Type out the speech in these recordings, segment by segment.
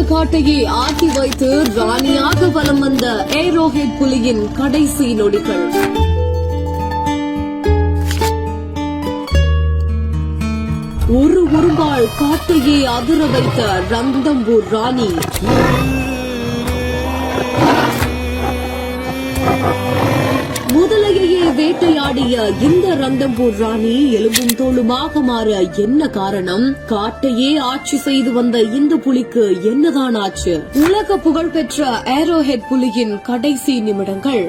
காட்டையே ஆட்டி வைத்து ராணியாக வலம் வந்த ஏரோஹெட் புலியின் கடைசி நொடிகள். ஒரு ஒருபாள் காட்டையே அதிர வைத்த ரந்தம்பூர் ராணி. முதலையே வேட்டையாடிய இந்த ரந்தம்பூர் ராணி எலும்பும் தோளுமாக மாற என்ன காரணம்? காட்டையே ஆட்சி செய்து வந்த இந்த புலிக்கு என்னதான் ஆச்சு? உலக புகழ்பெற்ற ஏரோஹெட் புலியின் கடைசி நிமிடங்கள்.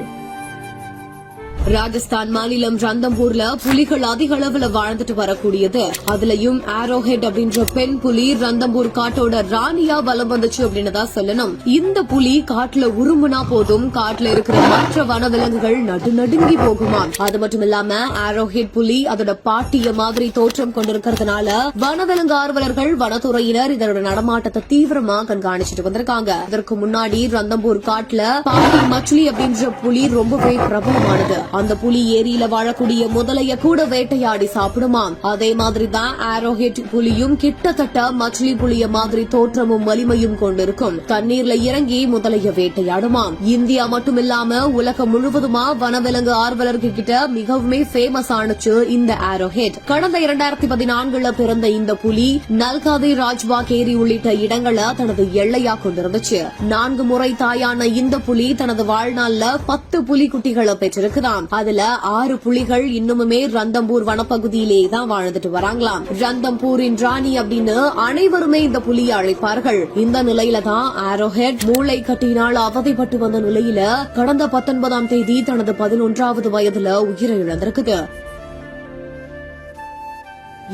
ராஜஸ்தான் மாநிலம் ரந்தம்பூர்ல புலிகள் அதிக அளவுல வாழ்ந்துட்டு வரக்கூடியது. அதுலயும் ஏரோஹெட் அப்படின்ற பெண் புலி ரந்தம்பூர் காட்டோட ராணியா வலம் வந்துச்சு அப்படின்னு தான் சொல்லணும். இந்த புலி காட்டுல உருமுனா போதும் காட்டுல இருக்கிற மற்ற வனவிலங்குகள் நடுநடுங்கி போகுமா. அது மட்டும் இல்லாம ஏரோஹெட் புலி அதோட பாட்டிய மாதிரி தோற்றம் கொண்டிருக்கிறதுனால வனவிலங்கு ஆர்வலர்கள் வனத்துறையினர் இதனோட நடமாட்டத்தை தீவிரமா கண்காணிச்சுட்டு வந்திருக்காங்க. இதற்கு முன்னாடி ரந்தம்பூர் காட்டுல பாட்டி மச்லி அப்படின்ற புலி ரொம்பவே பிரபலமானது. அந்த புலி ஏரியில வாழக்கூடிய முதலைய கூட வேட்டையாடி சாப்பிடுமாம். அதே மாதிரிதான் ஏரோஹெட் புலியும் கிட்டத்தட்ட மச்லி புலிய மாதிரி தோற்றமும் வலிமையும் கொண்டிருக்கும். தண்ணீர்ல இறங்கி முதலைய வேட்டையாடுமாம். இந்தியா மட்டுமில்லாம உலகம் முழுவதுமா வனவிலங்கு ஆர்வலர்கள் கிட்ட மிகவும் ஃபேமஸ் ஆனுச்சு இந்த ஏரோஹெட். கடந்த 2014 பிறந்த இந்த புலி நல்காதி ராஜ்பாக் ஏரி உள்ளிட்ட இடங்களை தனது எல்லையா கொண்டிருந்துச்சு. 4 முறை தாயான இந்த புலி தனது வாழ்நாள்ல 10 புலிக்குட்டிகளை பெற்றிருக்குதாம். அதுல 6 புலிகள் இன்னுமுமே ரந்தம்பூர் வனப்பகுதியிலே தான் வாழ்ந்துட்டு வராங்களாம். ரந்தம்பூரின் ராணி அப்படின்னு அனைவருமே இந்த புலியை அழைப்பார்கள். இந்த நிலையில தான் ஏரோஹெட் மூளை கட்டினால் அவதிப்பட்டு வந்த நிலையில கடந்த 19ஆம் தேதி தனது 11வது வயதுல உயிரை இழந்திருக்குது.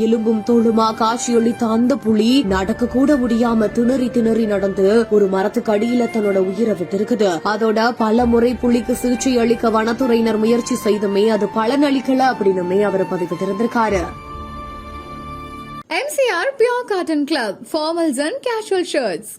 எலும்பும் தோளுமா காட்சியளித்த அந்த புலி நடக்க கூட முடியாம திணறி நடந்து ஒரு மரத்துக்கு அடியில தன்னோட உயிரை விட்டிருக்குது. அதோட பல முறை புலிக்கு சிகிச்சை அளிக்க வனத்துறையினர் முயற்சி செய்துமே அது பலனளிக்கல அப்படின்னுமே அவர் பதிவு தெரிந்திருக்காரு. MCR Pure Cotton Club, formals and casual shirts.